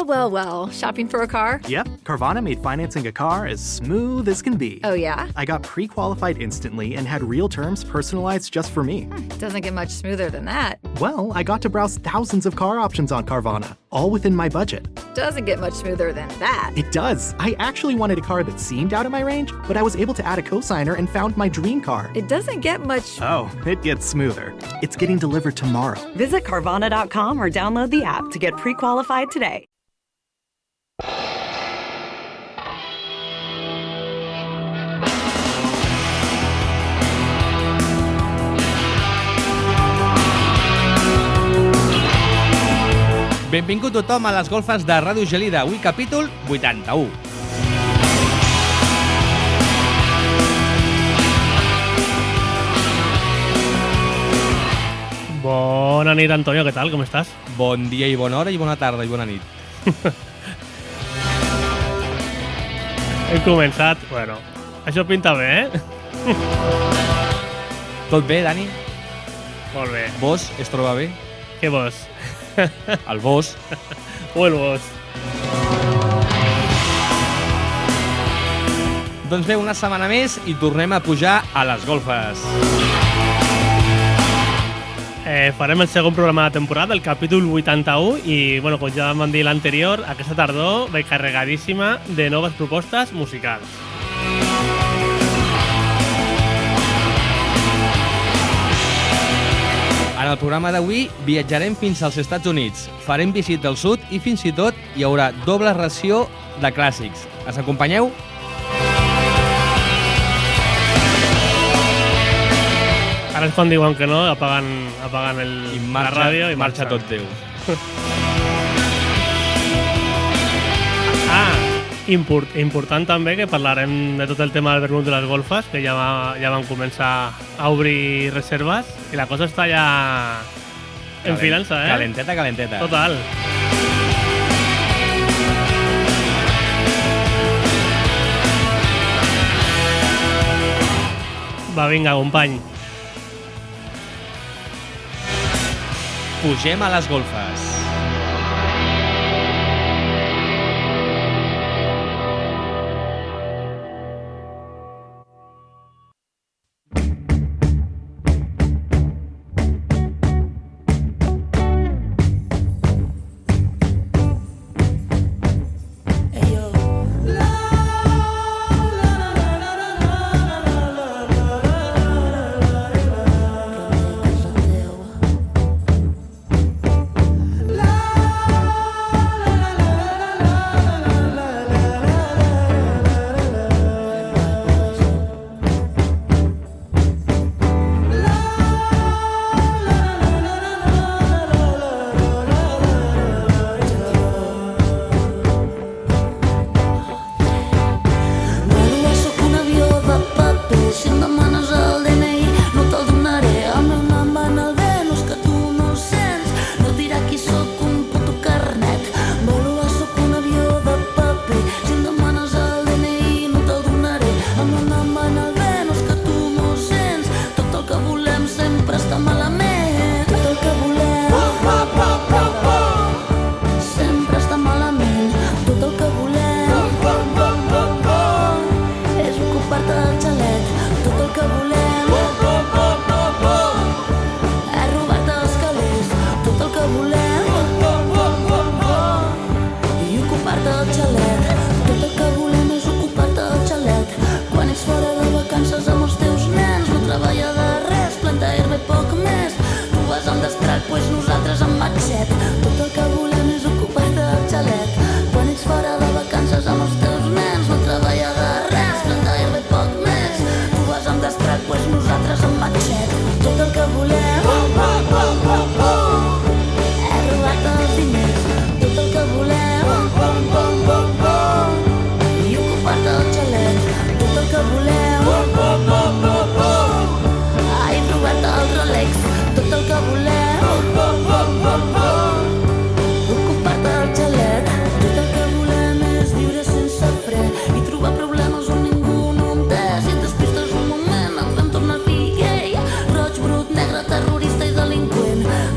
Well. Shopping for a car? Yep, Carvana made financing a car as smooth as can be. Oh, yeah? I got pre-qualified instantly and had real terms personalized just for me. Doesn't get much smoother than that. Well, I got to browse thousands of car options on Carvana, all within my budget. Doesn't get much smoother than that. It does. I actually wanted a car that seemed out of my range, but I was able to add a cosigner and found my dream car. It doesn't get much... Oh, it gets smoother. It's getting delivered tomorrow. Visit Carvana.com or download the app to get pre-qualified today. Benvingut tothom a les golfes de Ràdio Gelida, avui capítol 81. Bona nit, Antonio, què tal? Com estàs? Bon dia i bona hora i bona tarda i bona nit. Hem començat... Bueno, això pinta bé, eh? Tot bé, Dani? Molt bé. Vos es troba bé? Què vos? El vos. O el vos. Doncs bé, una setmana més i tornem a pujar a les golfes. Farem el segon programa de la temporada, el capítol 81, i, bueno, com ja vam dir l'anterior, aquesta tardor ve carregadíssima de noves propostes musicals. En el programa d'avui viatjarem fins als Estats Units, farem visita al sud i fins i tot hi haurà doble ració de clàssics. Ens acompanyeu? Ara és quan diuen que no, apaguen la ràdio i marxa tot Déu. Important també que parlarem de tot el tema del vermut de les golfes, que ja van començar a obrir reserves i la cosa està ja enfilant-se, eh? Calenteta. Total. Va, vinga, company. Pugem a les golfes.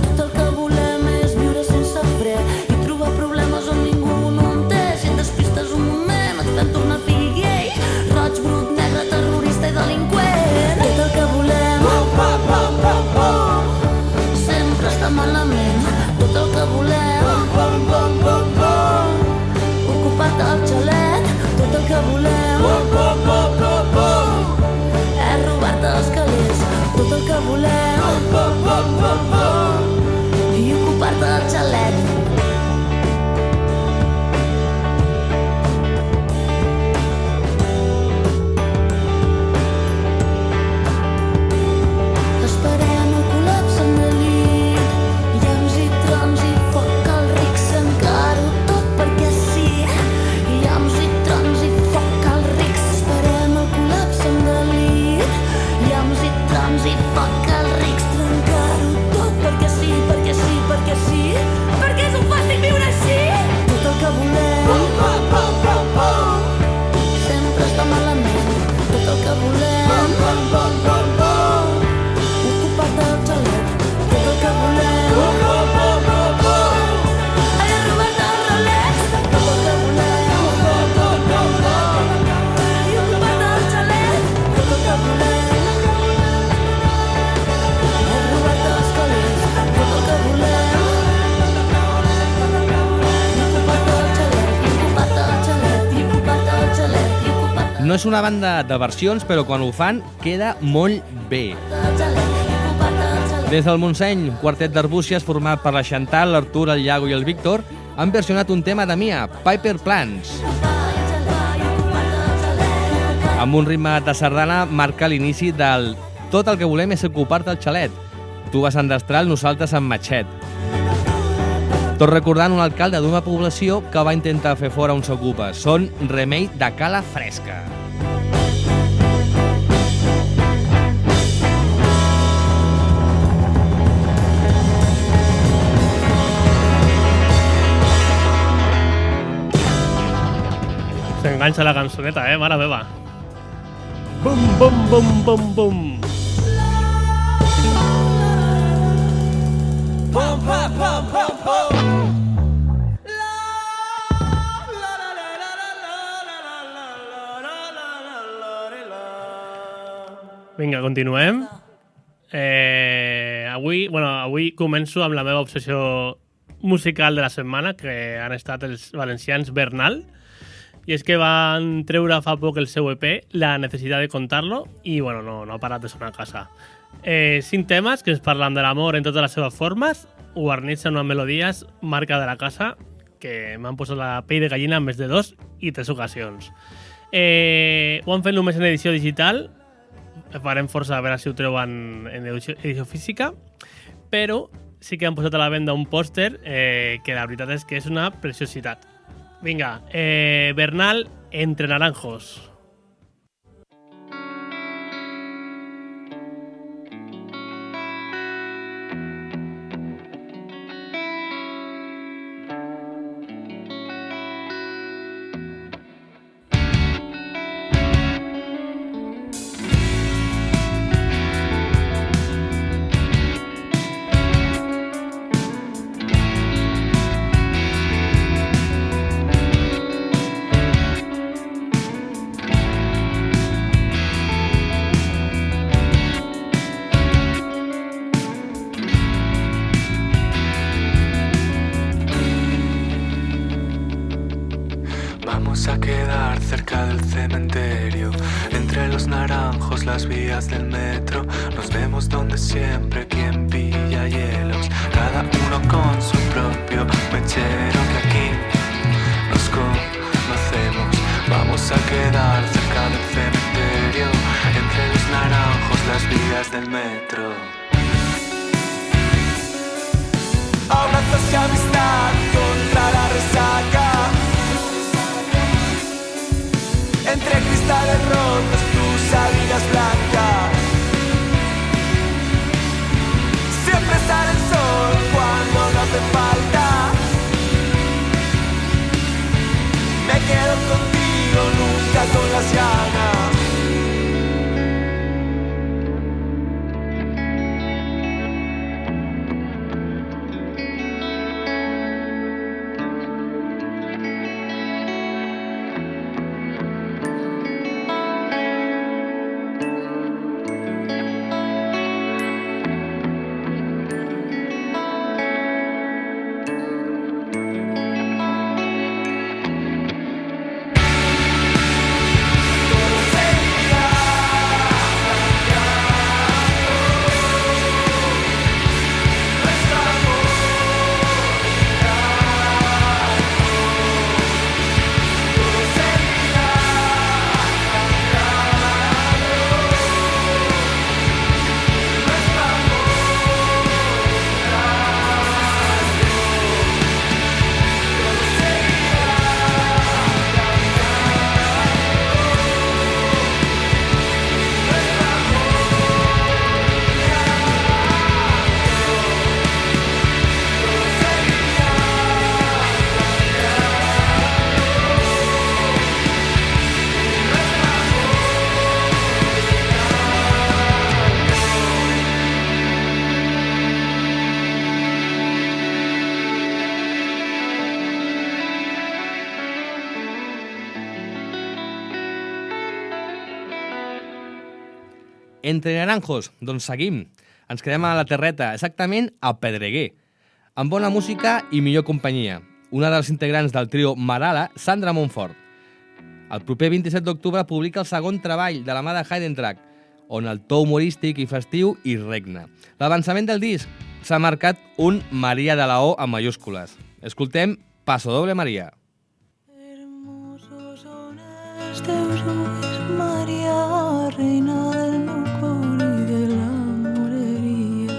Tot el que volem és viure sense fre i trobar problemes on ningú No és una banda de versions, però quan ho fan queda molt bé. Des del Montseny, un quartet d'arbúcies format per la Chantal, l'Artur, el Iago i el Víctor han versionat un tema de Mia, Piper Plans. Amb un ritme de sardana marca l'inici del tot el que volem és ocupar-te el xalet. Tu vas en destral, nosaltres en matxet. Tot recordant un alcalde d'una població que va intentar fer fora uns ocupes. Són Remei de Cala Fresca. S'enganxa la cançoneta, mare meva. Bum, bum, bum, bum, bum. Vinga, continuem. Avui començo amb la meva obsessió musical de la setmana, que han estat els valencians Bernal. I és que van treure fa poc el seu EP, La necessitat de contar-lo, i no ha parat de sonar a casa. 5 temes que ens parlen de l'amor en totes les seves formes, guarnits amb unes melodies marca de la casa, que m'han posat la pell de gallina en més de 2 i 3 ocasions. Ho han fet només en edició digital, farem força a veure si ho treuen en edició física, però sí que han posat a la venda un pòster que la veritat és que és una preciositat. Vinga, Bernal, Entre naranjos. Vamos a quedar cerca del cementerio, entre los naranjos, las vías del metro. Nos vemos donde siempre, quien pilla hielos, cada uno con su propio mechero, que aquí nos conocemos. Vamos a quedar cerca del cementerio, entre los naranjos, las vías del metro. Abrazos y amistad contra la resaca, entre cristales rotos, tus sábanas blancas. Siempre sale el sol cuando no hace falta. Me quedo contigo, nunca con las ganas. Entre naranjos, doncs seguim. Ens quedem a la terreta, exactament a Pedreguer, amb bona música i millor companyia. Una dels integrants del trio Marala, Sandra Montfort. El proper 27 d'octubre publica el segon treball de la mà de Hidden Track, on el to humorístic i festiu hi regna. L'avançament del disc s'ha marcat un Maria de la O en mayúscules. Escoltem Paso Doble Maria. Hermosos son els teus ulls, Maria, reina del meu cor i de la moreria.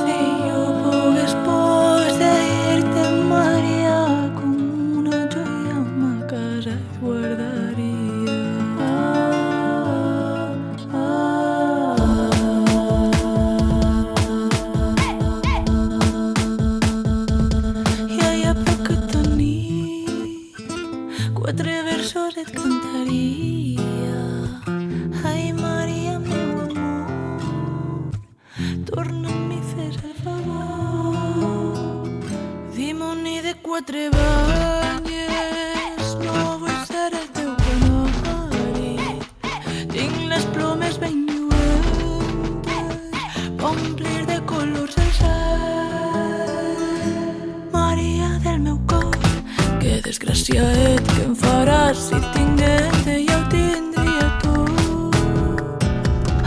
Si jo pogués posseir-te, Maria, com una joia a ma casa et guardaria. Quatre versos et cantaria. Ai, Maria, meu amor, torna'm i fes el favor. Dimoni de quatre banyes, no vull ser el teu canari. Tinc les plomes ben lluentes, omplir de colors el cel. Maria del meu cor, que desgraciaet que em faràs si tinguent-te ja ho tindria tot.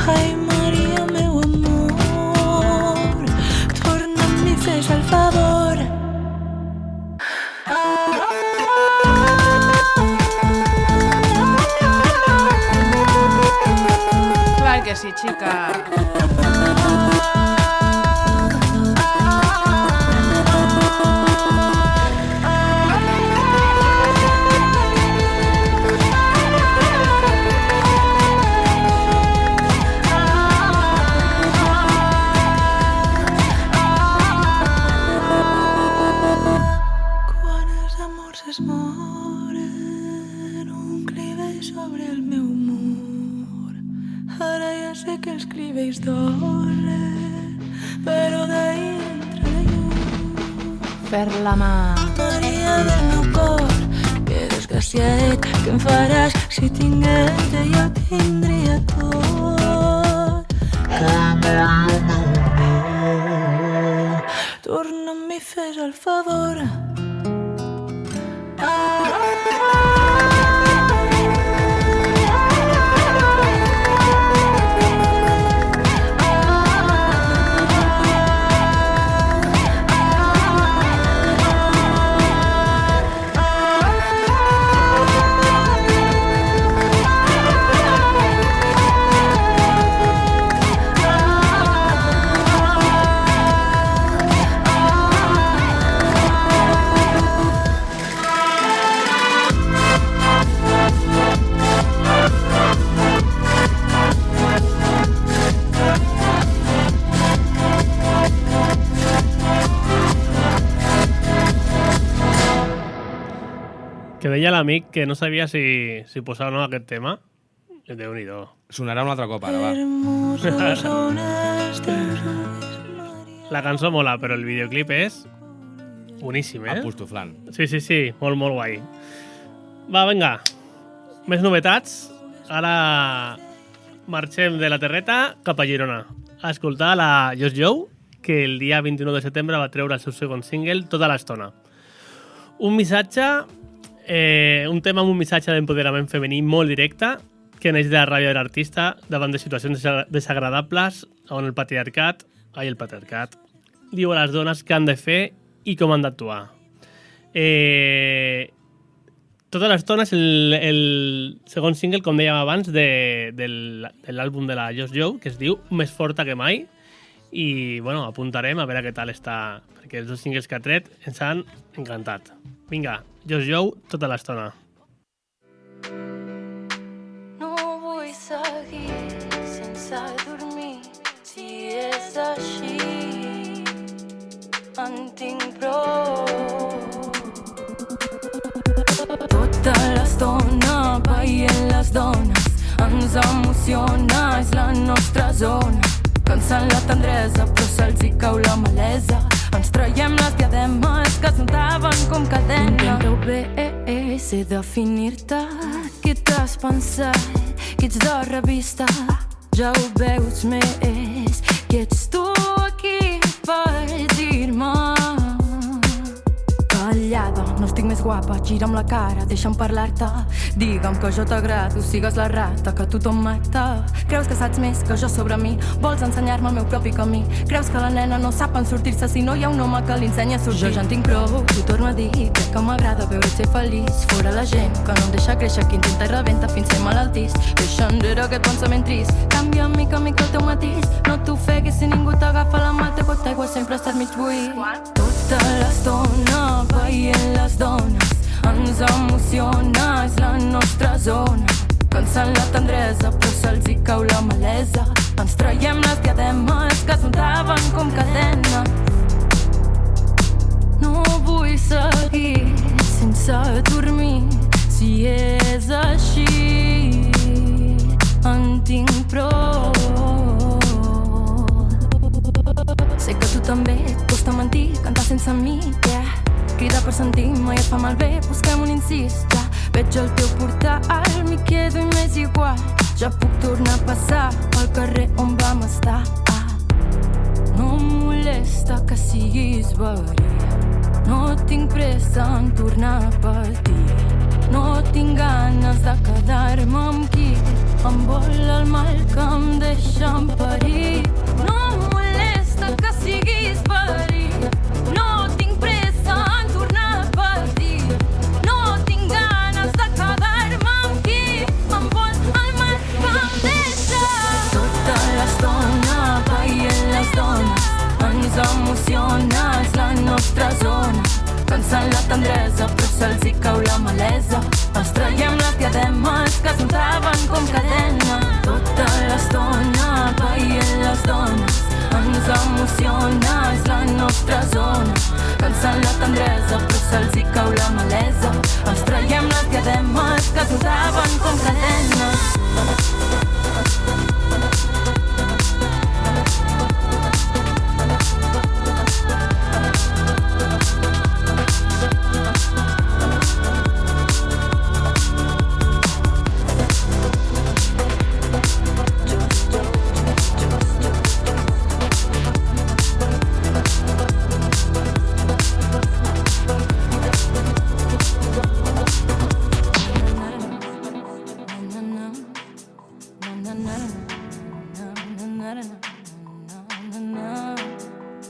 Ai, Maria, meu amor, torna'm i fes el favor. Clar que sí, chica. Es moren un clivell sobre el meu mur. Ara ja sé que els clivells dolen, però d'ahir entra la llum. Per la mà. Maria del meu cor, que desgraciaet que em faràs si tinguent-te ja ho tindria tot. Torna'm i fes el favor. Que deia l'amic que no sabia si posar o no aquest tema. Déu-n'hi-do. Sonarà un altre cop, ara, va. Hermosos són els teus ulls, Maria. La cançó mola, però el videoclip és boníssim, eh? El pustuflant. Sí, molt, molt guai. Va, vinga, més novetats. Ara marxem de la Terreta cap a Girona a escoltar la Just Joe, que el dia 29 de setembre va treure el seu segon single, Tota l'estona. Un missatge, un tema amb un missatge d'empoderament femení molt directe, que neix de la ràbia de l'artista davant de situacions desagradables on el patriarcat diu a les dones què han de fer i com han d'actuar. Tota l'estona és el segon single, com dèiem abans, de l'àlbum de la Just Joe, que es diu Més forta que mai, i bueno, apuntarem a veure què tal està, perquè els dos singles que ha tret ens han encantat. Vinga, Just Joe, Tota l'estona. No vull seguir sense dormir, si és així en tinc prou. Tota l'estona veient les dones ens emociona, és la nostra zona. Cansant la tendresa però se'ls hi cau la malesa. Ens traiem les diademes que es notaven com cadena. Intenta-ho bé, sé definir-te. Qui t'has pensat? Qui ets de revista? Ja ho veus més. Qui ets tu aquí per dir-me? Callada m'agrada, no estic més guapa, gira'm la cara, deixa'm parlar-te. Digue'm que jo t'agrado, sigues la rata que tothom mata. Creus que saps més que jo sobre mi, vols ensenyar-me el meu propi camí. Creus que la nena no sap en sortir-se si no hi ha un home que li ensenya a sortir. Jo ja en tinc prou, t'ho torno a dir, crec que m'agrada veure't ser feliç. Fora la gent que no em deixa créixer, que intenta i rebenta fins ser malaltís. Deixa enrere aquest pensament trist, canvia mica a mica el teu matís. No t'ofeguis si ningú t'agafa la mà, el teu got d'aigua sempre ha estat mig buit. Tota l'estona veient les dones ens emociona, és la nostra zona. Cansant la tendresa però se'ls hi cau la malesa. Ens traiem les diademes que s'untaven com cadena. No vull seguir sense dormir, si és així en tinc prou. Sé que tu també et costa mentir, cantar sense mi, yeah. Cridar per sentir-me i et fa malbé, busquem un incís, ja. Veig el teu portal, m'hi quedo i m'és igual. Ja puc tornar a passar pel carrer on vam estar. No em molesta que siguis verí, no tinc pressa en tornar a patir. No tinc ganes de quedar-me amb qui em vol el mal que em deixa en perill. No em molesta que siguis verí, no tinc pressa en tornar a patir. No tinc ganes de quedar-me amb qui em vol el mal que em deixa. Tota l'estona veient les dones ens emociona, és la nostra zona. Cansant la tendresa però se'ls hi cau la malesa. Ens traiem les diademes que s'untaven com cadena. Tota l'estona veient les dones ens emociona, és la nostra zona. Cansant la tendresa però se'ls hi cau la malesa. Ens traiem les diademes que s'untaven com cadena.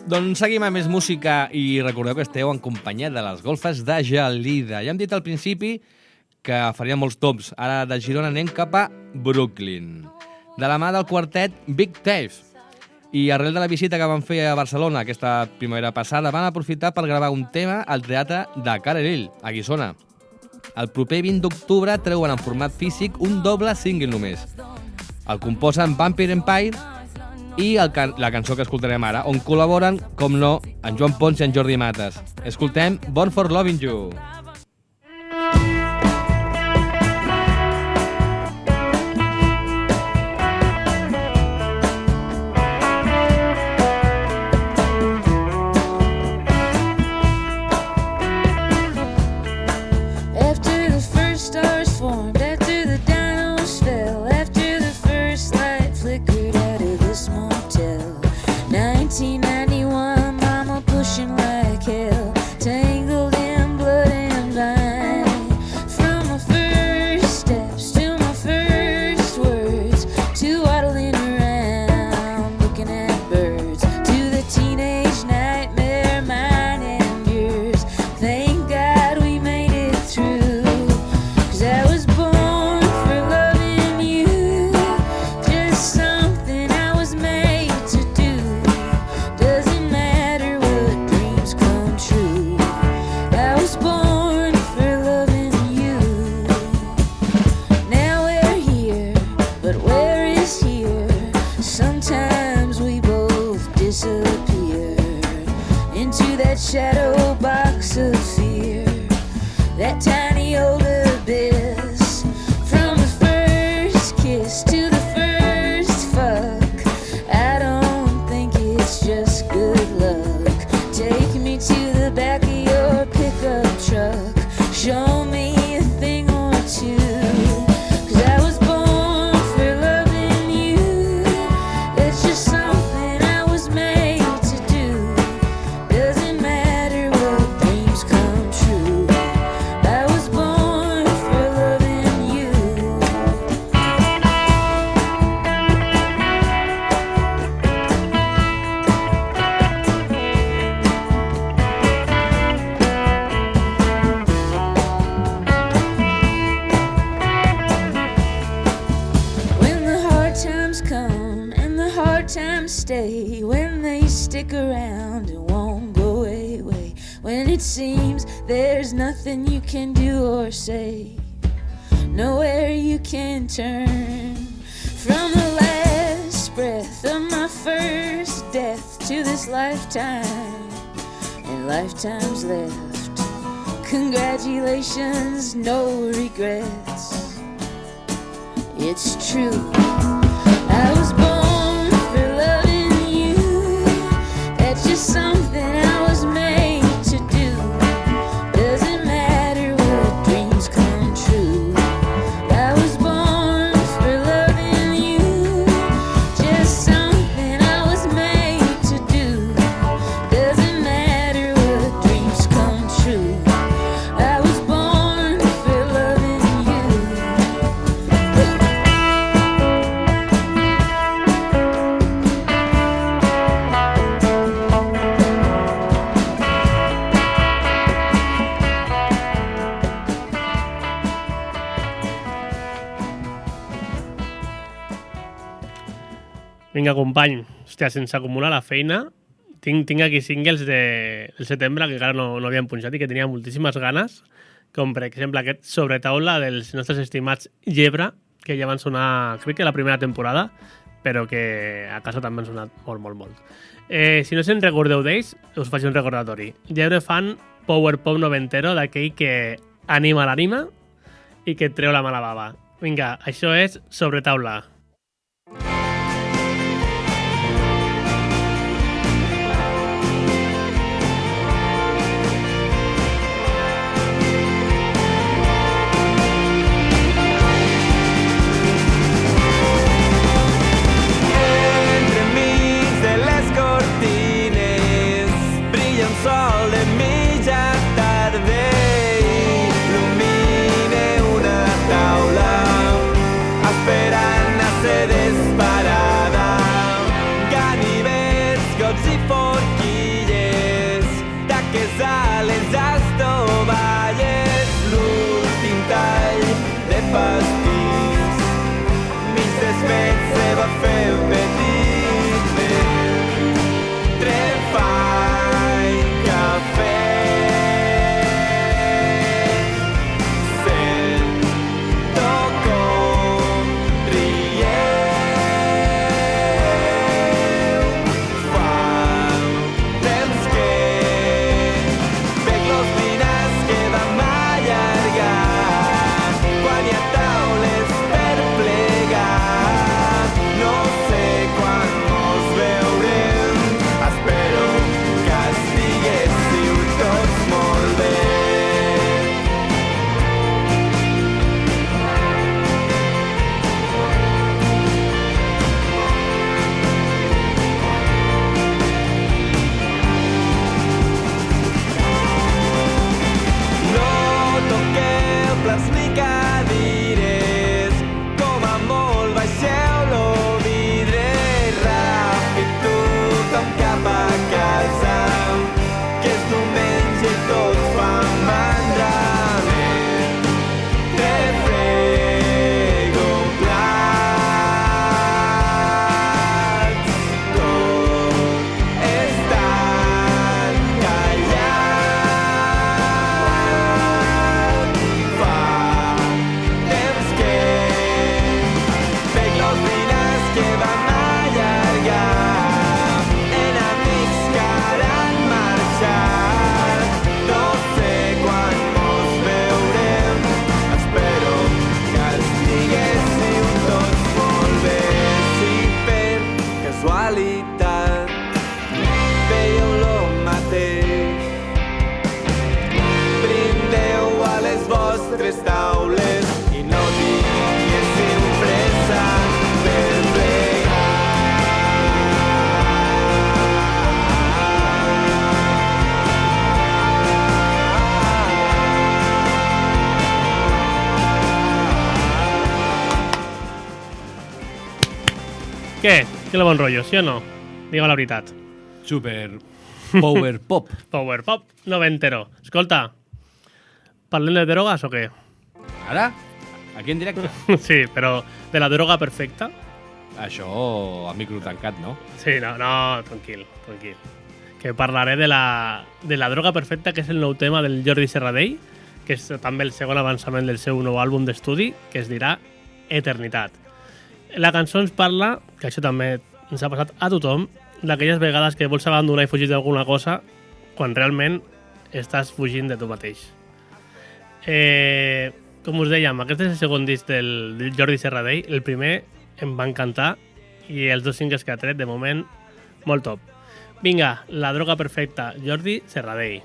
Doncs seguim amb més música i recordeu que esteu en companyia de les golfes de Gelida. Ja hem dit al principi que faríem molts tops. Ara de Girona anem cap a Brooklyn. De la mà del quartet Big Tape. I arrel de la visita que van fer a Barcelona aquesta primavera passada, van aprofitar per gravar un tema al Teatre de Carreril, a Guissona. El proper 20 d'octubre treuen en format físic un doble single només. El composen Vampire Empire i la cançó que escoltarem ara, on col·laboren, com no, en Joan Pons i en Jordi Mates. Escoltem Born for Loving You. Mama pushing like hell, tangled in blood and stick around and won't go away. When it seems there's nothing you can do or say, nowhere you can turn. From the last breath of my first death to this lifetime and lifetimes left, congratulations, no regrets. It's true, I was born for loving you. That's just something I was made to do. Doesn't matter what dreams come true. I was born for loving you. Just something I was made to do. Doesn't matter what dreams come true. I was born for loving you. Vinga, company. Hòstia, sense acumular la feina, tinc aquí singles del setembre que encara no havien punxat i que tenia moltíssimes ganes, com per exemple aquest Sobretaula dels nostres estimats Llebre, que ja van sonar, crec que la primera temporada, però que a casa també han sonat molt, molt, molt. Si no se'n recordeu d'ells, us faig un recordatori. Llebre fan power pop noventero, d'aquell que anima l'ànima i que treu la mala bava. Vinga, això és Sobretaula. Entremig de les cortines brilla un sol de mitja tarda i il·lumina una taula esperant a ser disparada. Ganivets, gots i forquilles, taques a les estovalles, l'últim tall de pastís mig desfet se va fer petit, trefall, cafè, sento com rieu. Fa temps que veig los dinars que vam allargar quan hi ha taules per plegar. No sé quan mos veurem, espero que estiguéssiu tots molt bé. No toqueu plats ni cadires, com a molt baixeu-lo vidre. Ràpid tothom cap a casa, que és diumenge i tot fa mandra. Te frego plats, tot està callat. Fa temps que veig los dinars que vam allargar en amics que ara han marxat. No sé quan mos veurem, espero que estiguéssiu tots molt bé. Si per casualitat veieu lo mateix, brindeu a les vostres taules i no tinguéssiu pressa per plegar. Què? Que bon rotllo, sí o no? Digueu la veritat. Super power pop. Power pop noventero. Escolta, parlem de drogues o què? Ara? Aquí en directe? Sí, però de la droga perfecta. això a micro tancat, no? Sí, no, tranquil. Que parlaré de la droga perfecta, que és el nou tema del Jordi Serradell, que és també el segon avançament del seu nou àlbum d'estudi, que es dirà Eternitat. La cançó ens parla, que això també ens ha passat a tothom, d'aquelles vegades que vols abandonar i fugir d'alguna cosa quan realment estàs fugint de tu mateix. Com us dèiem, aquest és el segon disc del Jordi Serradell. El primer em va encantar i els 2 singles que ha tret, de moment, molt top. Vinga, la droga perfecta, Jordi Serradell.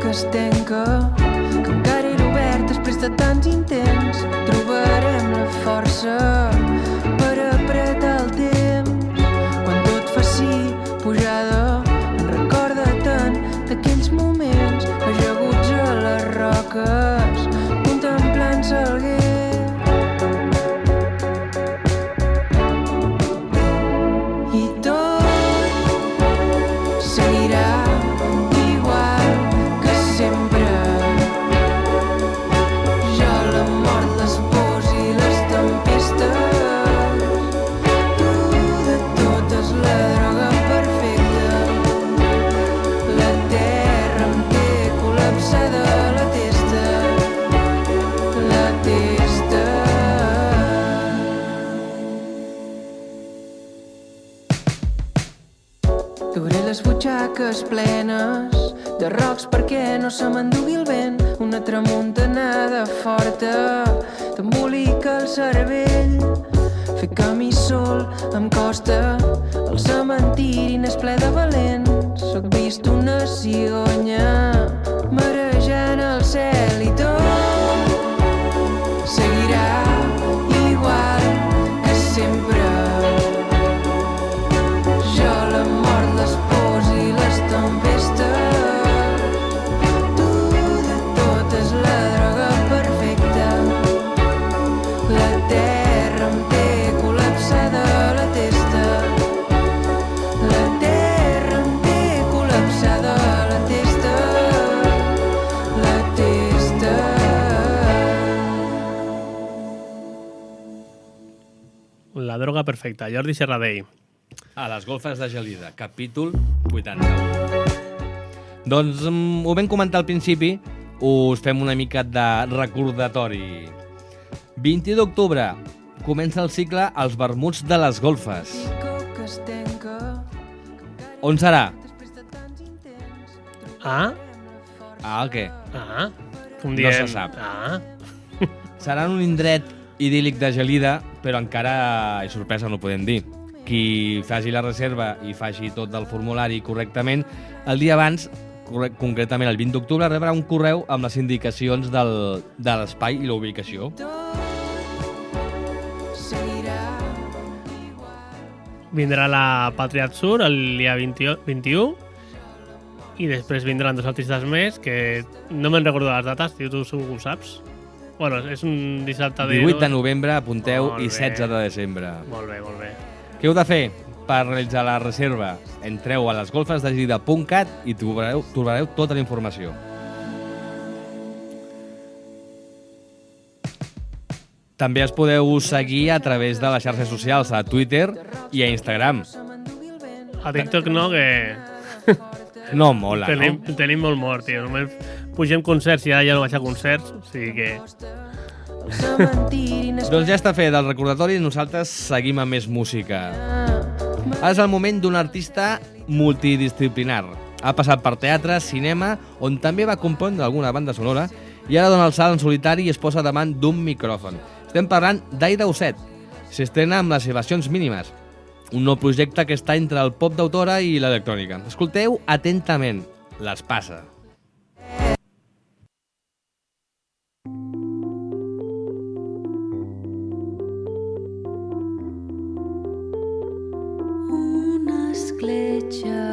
Es tanca, que encara era obert després de tants intents. Trobarem la força per apretar el temps. Quan tot faci pujada, en recorda tant d'aquells moments ajaguts a les roques, contemplant-se alguer. I tot seguirà les butxaques plenes de rocs perquè no se m'endugui el vent. Una tramuntanada forta t'embolica el cervell. Fer camí sol em costa, el cementiri n'és ple de valents. Soc vist una cigonya marejant el cel i tot seguirà igual que sempre. La droga perfecta, Jordi Serradell. A les golfes de Gelida, capítol 81. Doncs ho vam comentar al principi, us fem una mica de recordatori. 20 d'octubre comença el cicle Els vermuts de les golfes. On serà? Ah? Què? Com diem? No se sap. Serà en un indret idíl·lic de Gelida, però encara és sorpresa, no podem dir. Qui faci la reserva i faci tot el formulari correctament, el dia abans, concretament el 20 d'octubre, rebrà un correu amb les indicacions de l'espai i la ubicació. Vindrà la Patriot Sur el dia 21 i després vindran 2 artistes més que no me'n recordo les dates, tu segur que ho saps. Bueno, és un dissabte de... 18 de novembre, apunteu, i 16 de desembre. Molt bé. Què heu de fer per realitzar la reserva? Entreu a lesgolfesdegida.cat i trobareu tota la informació. També es podeu seguir a través de les xarxes socials, a Twitter i a Instagram. A TikTok no, que... No mola, no? Tenim molt mort, tio. Només pugem concerts i ara ja no vaig a concerts, o sigui que... Doncs ja està fet el recordatori i nosaltres seguim amb més música. Ara és el moment d'un artista multidisciplinar. Ha passat per teatre, cinema, on també va compondre alguna banda sonora i ara dona el salt en solitari i es posa davant d'un micròfon. Estem parlant d'Aida Osset. S'estrena amb les Evasions mínimes, un nou projecte que està entre el pop d'autora i l'electrònica. Escolteu atentament, l'Espasa. Una escletxa,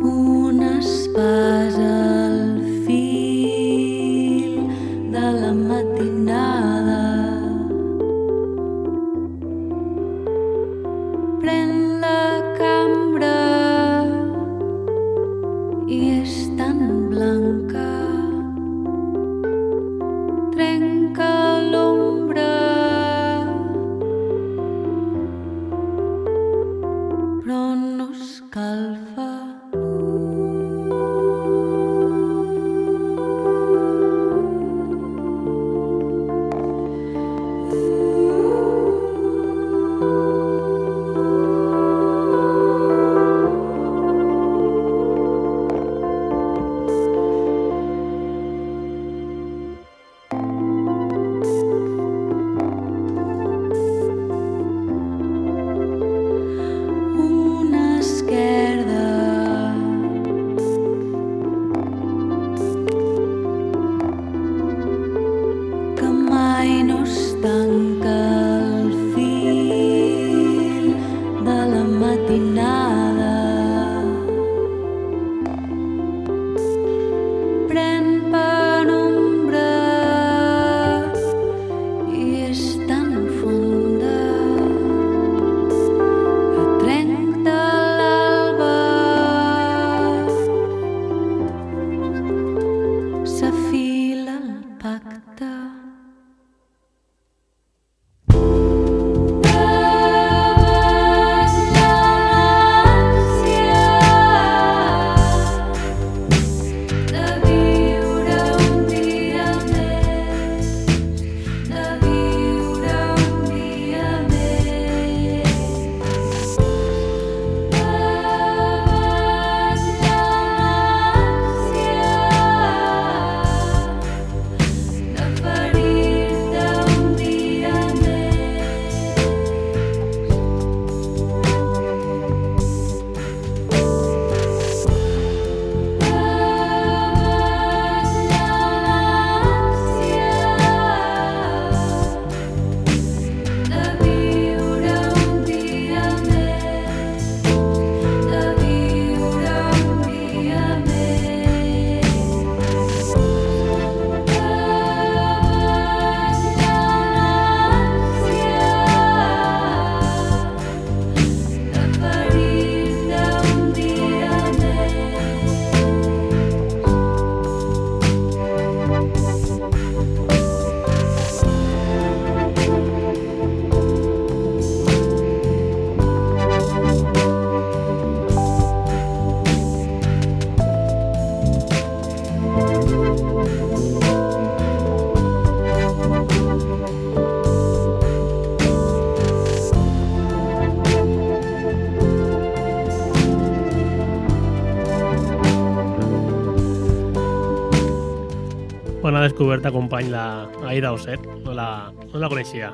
una espasa al fil de la matinada. escalfa. Una esquerda que mai no es tanca el fil de la matinada. Pren penombra i és tan fonda que trenca l'alba. S'afila el pacte. De viure un dia més, de viure un dia més. De ferir-te un dia de viure un dia més, de viure un dia de ferir-te un dia Bona descoberta, company, la Aida Osset. No la coneixia.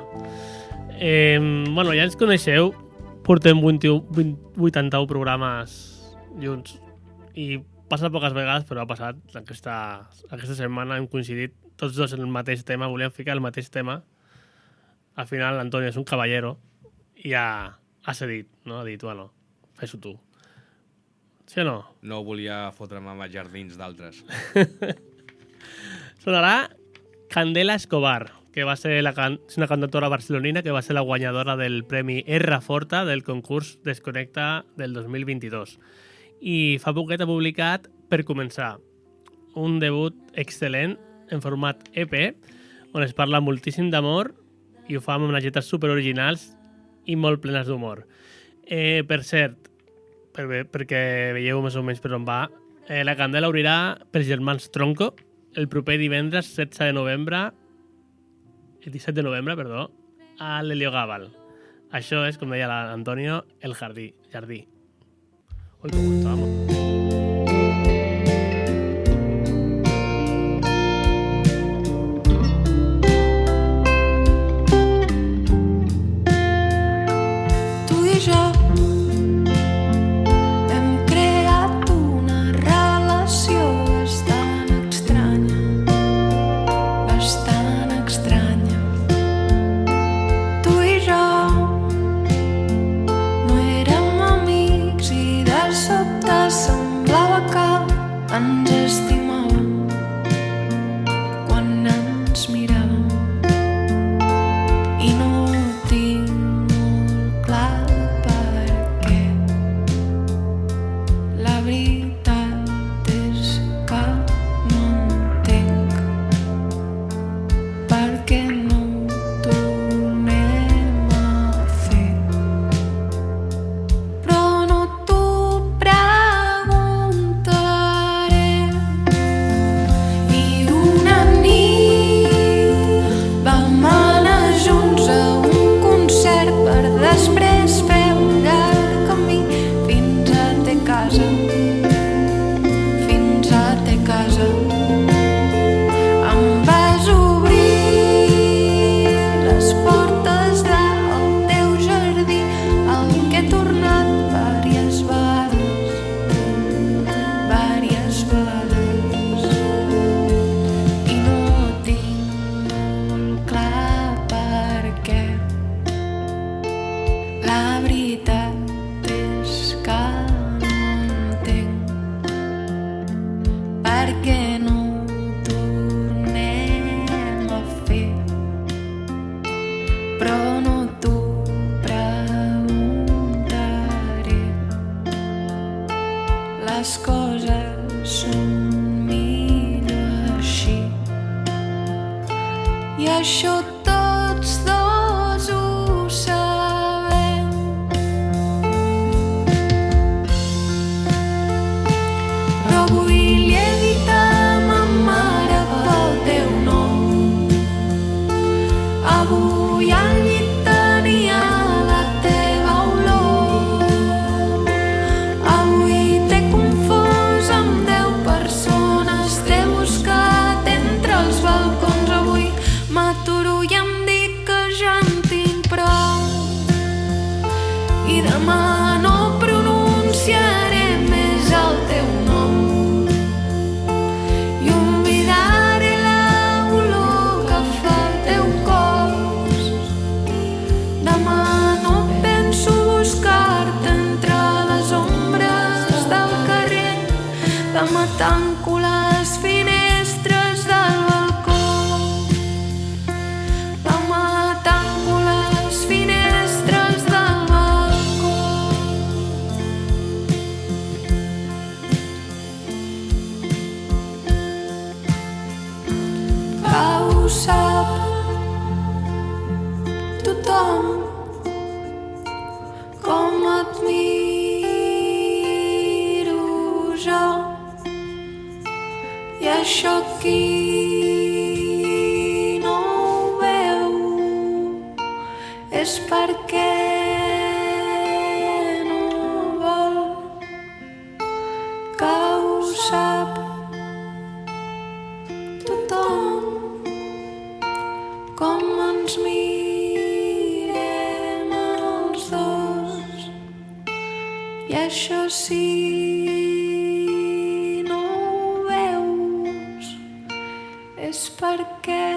Bueno, ja ens coneixeu. Portem 81 programes junts. I passa poques vegades, però ha passat. Aquesta setmana hem coincidit tots dos en el mateix tema. Volíem ficar el mateix tema. Al final, l'Antonio és un caballero i ha cedit, no? Ha dit, bueno, fes-ho tu. Sí o no? No volia fotre'm amb els jardins d'altres. Sonarà Candela Escobar, que va ser és una cantautora barcelonina que va ser la guanyadora del Premi R Forta del concurs Desconnecta del 2022. I fa poquet ha publicat Per començar, un debut excel·lent en format EP, on es parla moltíssim d'amor i ho fa amb unes lletres superoriginals i molt plenes d'humor. Per cert, perquè veieu més o menys per on va, la Candela obrirà pels germans Tronco el proper divendres 17 de novembre, a l'Heliogàbal. Això és, com deia l'Antonio, el jardí. Ui, com estàvem. No érem amics i de sobte perquè no ho tornem a fer. Però no t'ho preguntaré. Les coses són millor així. I això tots dos ho sabem. Però avui li he dit a ma mare pel teu nom. Avui al llit tenia la teva olor. Avui t'he confós amb 10 persones, t'he buscat entre els balcons. Avui m'aturo i em dic que ja en tinc prou. I demà no pronunciaré més el teu nom. I oblidaré l'olor que fa el teu cos. Demà no penso buscar-te entre les ombres del carrer. Demà tanco les finestres del balcó. Demà tanco les finestres del balcó. Que ho sap tothom com et miro jo. I això qui no ho veu és perquè no vol. Que ho sap tothom com ens mirem els dos. I això sí no ho veus és perquè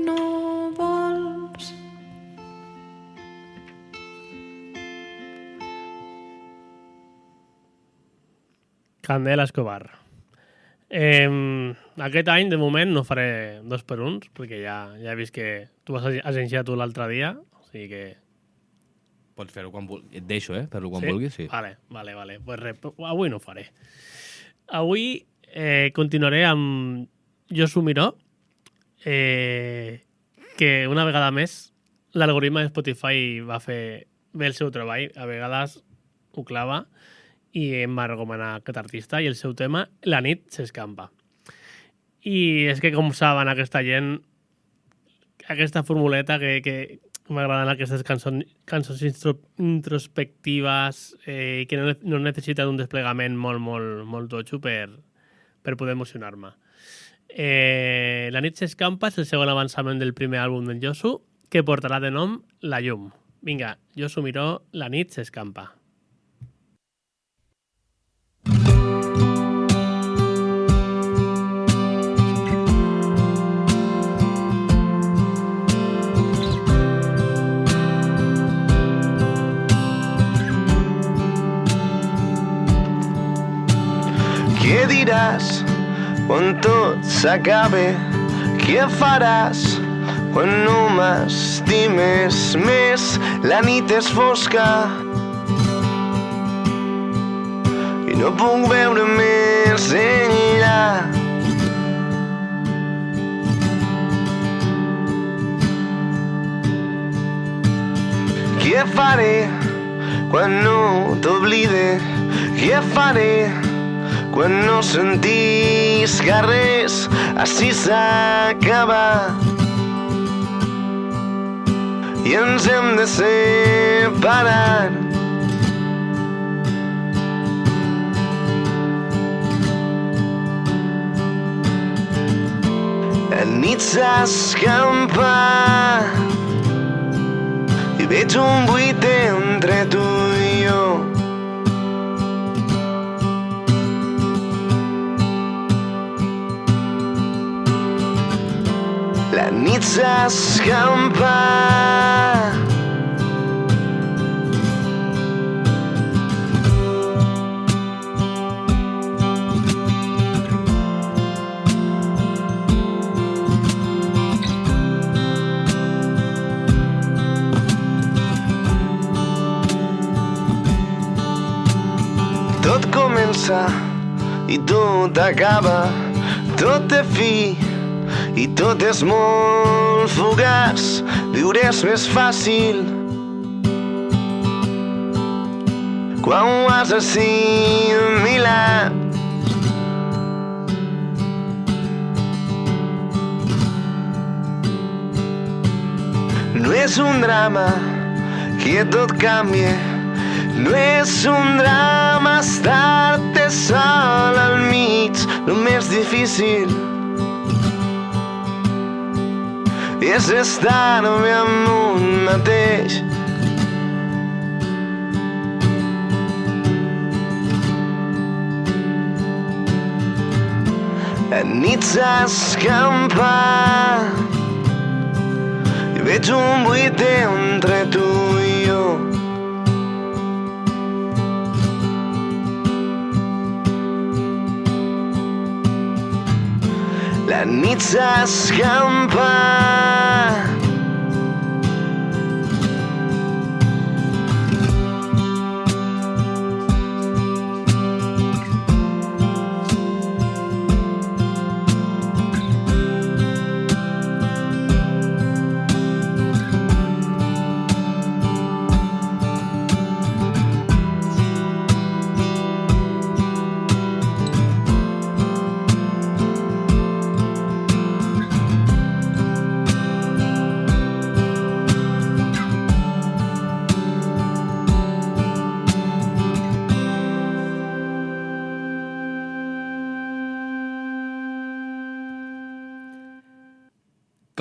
no vols. Candela Escobar. Aquest any, de moment, no faré 2 per 1, perquè ja he vist que tu vas agenciar tu l'altre dia, o sigui que... Pots fer-ho quan vulguis. Et deixo, fer-ho quan vulguis, sí. Vale. Pues res, avui no ho faré. Avui continuaré amb Josu Miró, que una vegada més l'algoritme de Spotify va fer bé el seu treball, a vegades ho clava, i em va recomanar aquest artista i el seu tema La nit s'escampa. I és que, com saben, aquesta gent, aquesta formuleta que m'agraden aquestes cançons introspectives que no necessiten un desplegament molt totxo per poder emocionar-me. La nit s'escampa és el segon avançament del primer àlbum d'en Josu, que portarà de nom La llum. Vinga, Josu Miró, La nit s'escampa. Què diràs quan tot s'acabe? Què faràs quan no m'estimes més? La nit és fosca i no puc veure més enllà. Què faré quan no t'oblide? Què faré quan no sentisca res? Així s'acaba i ens hem de separar. La nit s'escampa i veig un buit entre tu i jo. La nit s'escampa comença i tot acaba, tot té fi i tot és molt fugaç. Viure és més fàcil quan ho has assimilat. No és un drama que tot canvia, no és un drama estar-te sol al mig. El més difícil és estar-me amb un mateix. La nit s'escampa i veig un buit entre tu i jo. La nit s'escampa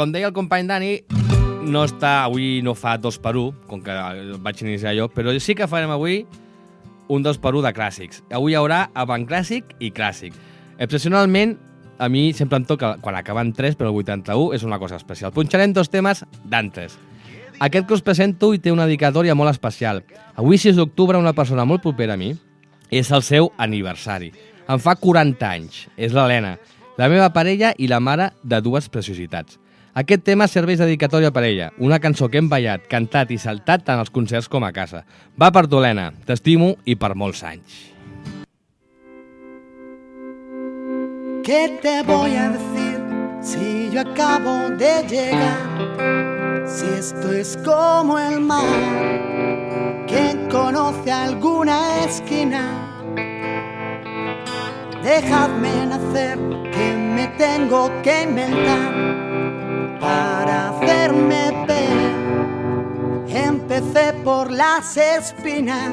Com deia el company Dani, avui no fa 2x1, com que vaig iniciar jo, però sí que farem avui un 2x1 de clàssics. Avui hi haurà avanclàssic i clàssic. Excepcionalment, a mi sempre em toca, quan acaben 3, però el 81 és una cosa especial. Punxarem 2 temes d'antes. Aquest que us presento hi té una dedicatòria molt especial. Avui, 6 d'octubre, una persona molt propera a mi, és el seu aniversari. Em fa 40 anys. És l'Helena, la meva parella i la mare de 2 preciositats. Aquest tema serveix de dedicatòria per ella, una cançó que hem ballat, cantat i saltat tant als concerts com a casa. Va per tu, Helena, t'estimo i per molts anys. ¿Qué te voy a decir si yo acabo de llegar? Si esto es como el mar, ¿quién conoce alguna esquina? Dejadme nacer, que me tengo que inventar para hacerme ver. Empecé por las espinas,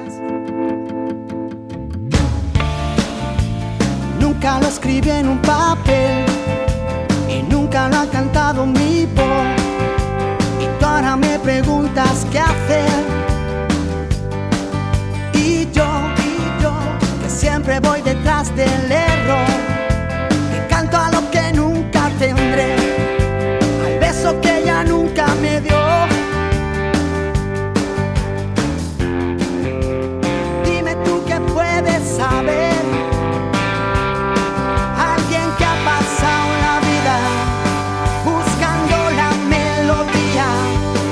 nunca lo escribí en un papel y nunca lo ha cantado mi voz. Y tú ahora me preguntas qué hacer. Y yo, que siempre voy detrás del error, que canto a lo que nunca tendré, al beso que ella nunca me dio. Dime tú qué puedes saber, alguien que ha pasado la vida buscando la melodía.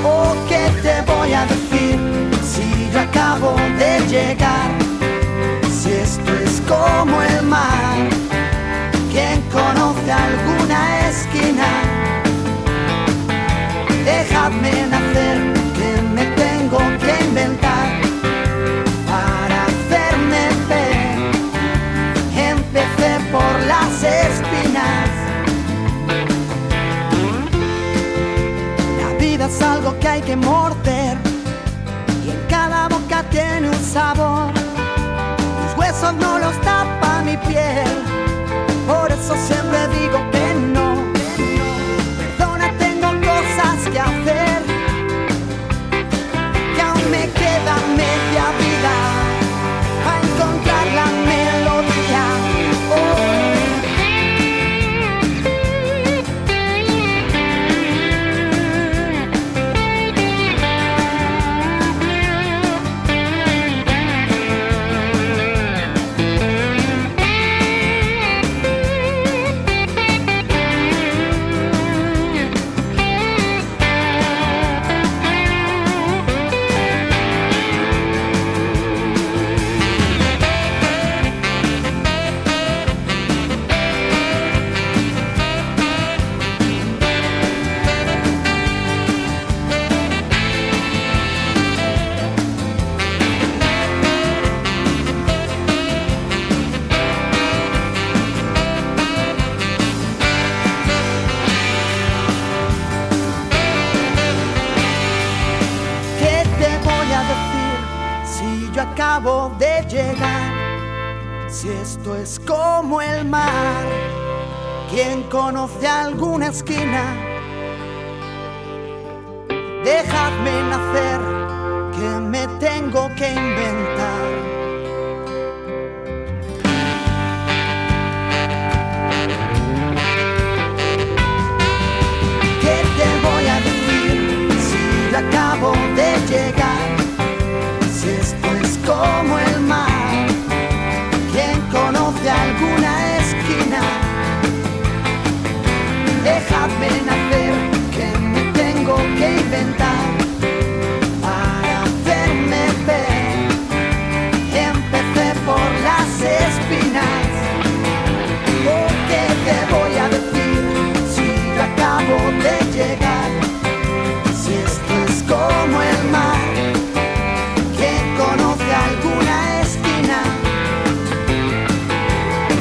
Oh, ¿qué te voy a decir si yo acabo de llegar? Si esto es como el mar, ¿quién conoce alguna esquina? Dejadme nacer, que me tengo que inventar para hacerme ver. Si esto es como el mar, ¿quién conoce alguna esquina? Dejadme nacer, que me tengo que inventar. ¿Qué te voy a decir si yo acabo de llegar? Si esto es como el mar, ¿quién conoce alguna esquina? Dejadme nacer, que me tengo que inventar para hacerme ver. Empecé por las espinas. ¿O qué te voy a decir si yo acabo de llegar? Si esto es como el mar, ¿quién conoce alguna esquina?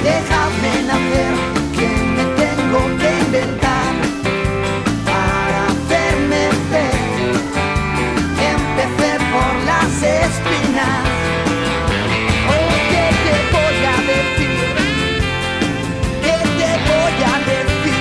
Déjame nacer, que me tengo que inventar para hacerme ver. Empecé por las espinas. Oh, ¿qué te voy a decir? ¿Qué te voy a decir?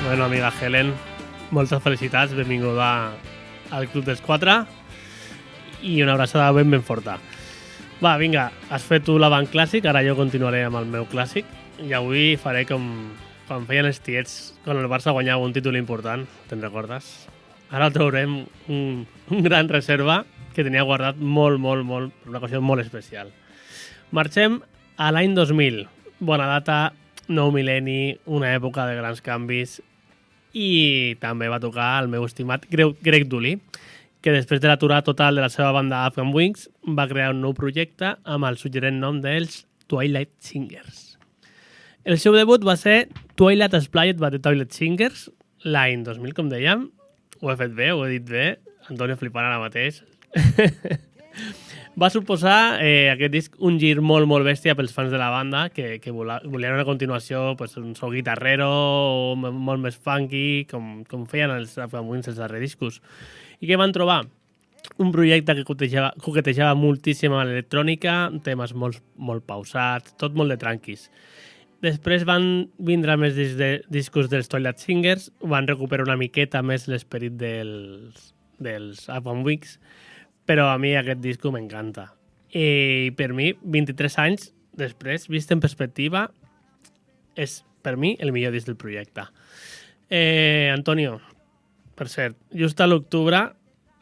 Bueno, amiga Helen, moltes felicitats, benvinguda al Club dels 4 i una abraçada ben forta. Va, vinga, has fet tu l'avant clàssic, ara jo continuaré amb el meu clàssic i avui faré com quan feien els tiets quan el Barça guanyava un títol important, te'n recordes? Ara traurem un gran reserva que tenia guardat molt, per una ocasió molt especial. Marxem a l'any 2000. Bona data, nou mil·lenni, una època de grans canvis i també va tocar el meu estimat Greg Dulli, que després de l'aturar total de la seva banda Afghan Wings va crear un nou projecte amb el suggerent nom dels Twilight Singers. El seu debut va ser Twilight Splayed by the Twilight Singers l'any 2000, com dèiem. Ho he fet bé, ho he dit bé. Antonio flipant ara mateix. Va suposar aquest disc un gir molt bèstia pels fans de la banda que volien una continuació, pues, un so guitarrero molt més funky, com feien els Afghan Wings els darrers discos. I què van trobar? Un projecte que coquetejava moltíssim amb l'electrònica, temes molt pausats, tot molt de tranquis. Després van vindre més discos dels Twilight Singers, van recuperar una miqueta més l'esperit dels Afghan Wings, però a mi aquest disco m'encanta. I per mi, 23 anys després, vist en perspectiva, és per mi el millor disc del projecte. Antonio, per cert, just a l'octubre,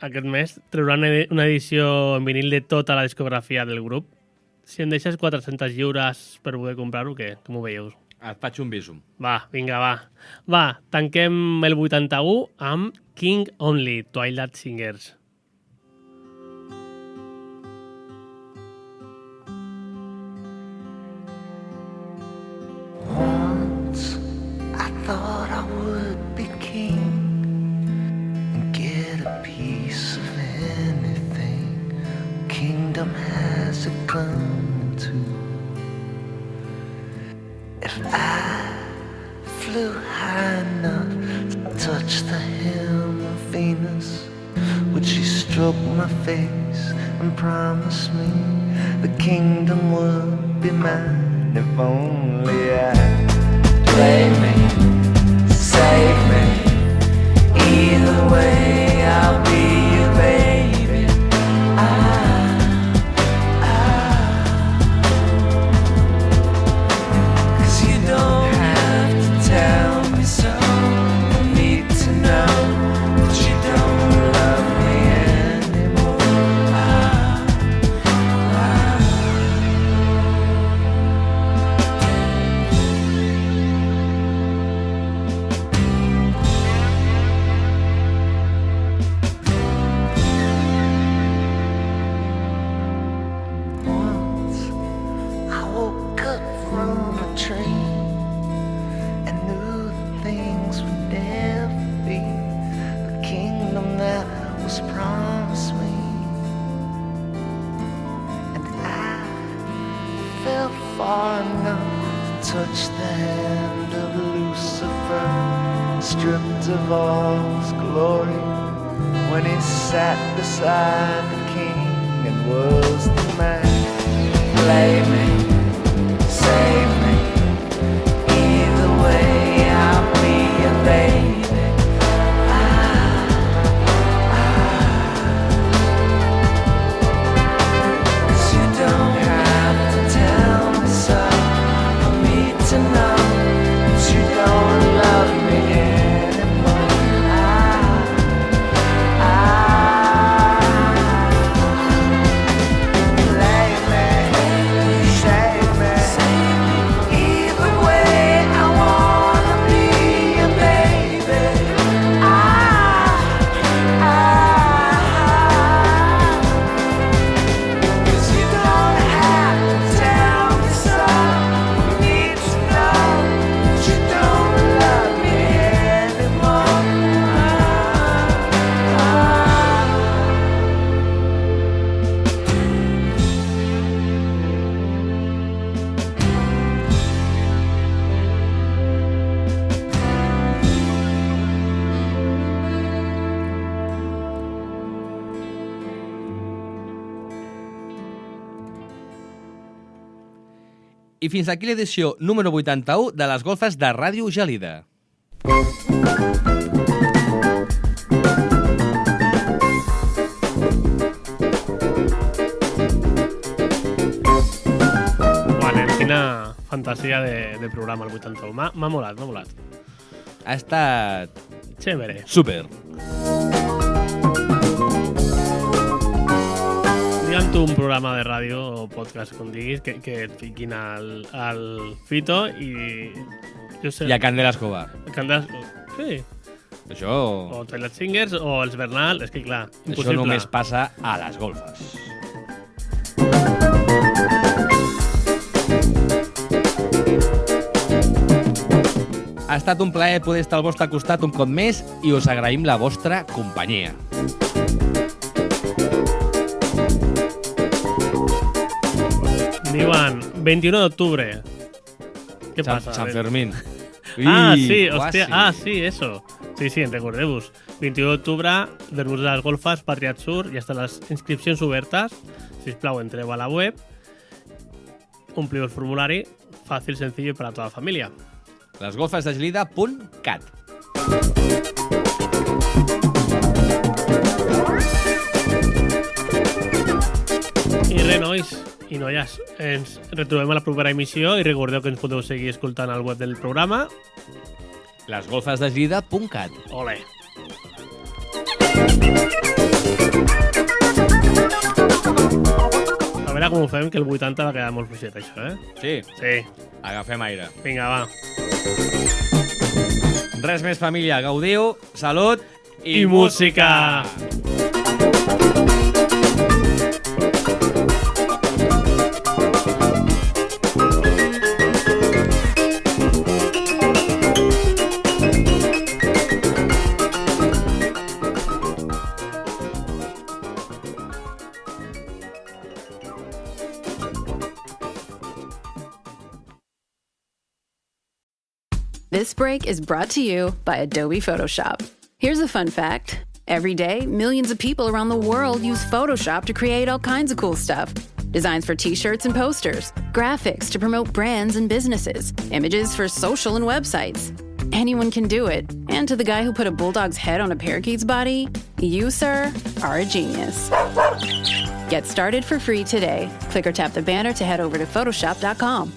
aquest mes, trauran una edició en vinil de tota la discografia del grup. Si em deixes 400 lliures per poder comprar-ho, què? Com ho veieu? Et faig un bisum. Va, vinga, va. Va, tanquem el 81 amb King Only, Twilight Singers. Once I thought I would be king and get a piece of anything kingdom has a come to. If I flew high enough to touch the hem of Venus, would she stroke my face and promise me the kingdom would be mine? If only I play me, save me, either way. touch the hand of Lucifer, stripped of all his glory, when he sat beside the king and was the man. Play me, save me, either way I'll be your baby. To know that you don't love me anymore. Play me, save me, either way I wanna be your baby. 'Cause you don't have to tell me so. I fins aquí l'edició número 81 de les golfes de Ràdio Gelida. Quina fantasia de programa el 81. M'ha molat, m'ha molat. Ha estat... Chévere. Super. Digue'm tu un programa de ràdio o podcast, com diguis, que et fiquin al Fito i... Jo sé, I a Candela Escobar. Candela... Sí. Això... O Twilight Singers o els Bernal, és que clar, impossible. Això només passa a les golfes. Ha estat un plaer poder estar al vostre costat un cop més i us agraïm la vostra companyia. Diuen 21 d'octubre. Què passa? Sant Fermín. Sí, hòstia. Sí, eso. Sí, recordeu-vos. 21 d'octubre, Verbums de les Golfes, Patriat Sur, ja estan les inscripcions obertes. Sisplau, entreu a la web, ompliu el formulari, fàcil, senzill per a tota la família. lesgolfesdegelida.cat. I res, nois i noies, ens retrobem a la propera emissió i recordeu que ens podeu seguir escoltant al web del programa lesgolfesdegelida.cat. Ole! A veure com ho fem, que el 80 va quedar molt fluixet, això, Sí? Sí. Agafem aire. Vinga, va. Res més, família. Gaudiu, salut i música! This break is brought to you by Adobe Photoshop. Here's a fun fact. Every day, millions of people around the world use Photoshop to create all kinds of cool stuff. Designs for t-shirts and posters, graphics to promote brands and businesses, images for social and websites. Anyone can do it. And to the guy who put a bulldog's head on a parakeet's body, you, sir, are a genius. Get started for free today. Click or tap the banner to head over to Photoshop.com.